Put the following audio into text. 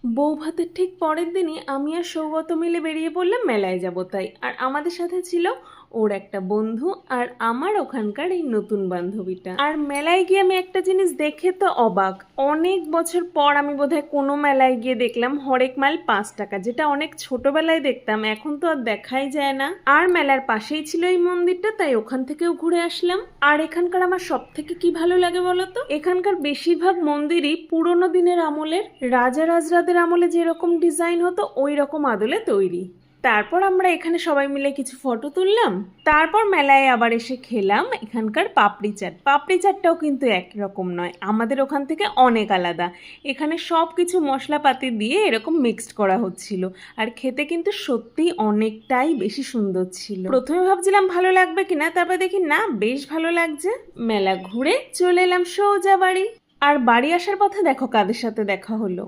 বউ ভাতের ঠিক পরের দিনই আমি আর সৌগত মিলে বেরিয়ে পড়লাম মেলায় যাব তাই। আর আমাদের সাথে ছিল ওর একটা বন্ধু আর আমার ওখানকার এই নতুন বান্ধবীটা। আর মেলায় গিয়ে আমি একটা জিনিস দেখে তো অবাক, অনেক বছর পর আমি বোধহয় কোনো মেলায় গিয়ে দেখলাম হরেক মাল 5 টাকা, যেটা অনেক ছোটবেলায় দেখতাম, এখন তো আর দেখাই যায় না। আর মেলার পাশেই ছিল এই মন্দিরটা, তাই ওখান থেকেও ঘুরে আসলাম। আর এখানকার আমার সব থেকে কি ভালো লাগে বলতো, এখানকার বেশিরভাগ মন্দিরই পুরোনো দিনের আমলের, রাজা রাজরাদের আমলে যেরকম ডিজাইন হতো ওই রকম আদলে তৈরি। তারপর আমরা এখানে সবাই মিলে কিছু ফটো তুললাম। তারপর মেলায় আবার এসে খেলাম এখানকার পাপড়ি চাট। পাপড়ি চাটটাও কিন্তু একরকম নয়, আমাদের ওখান থেকে অনেক আলাদা। এখানে সব কিছু মশলাপাতি দিয়ে এরকম মিক্সড করা হচ্ছিল, আর খেতে কিন্তু সত্যিই অনেকটাই বেশি সুন্দর ছিল। প্রথমে ভাবছিলাম ভালো লাগবে কিনা, তারপর দেখি না, বেশ ভালো লাগছে। মেলা ঘুরে চলে এলাম সোজা বাড়ি। আর বাড়ি আসার পথে দেখো কাদের সাথে দেখা হলো।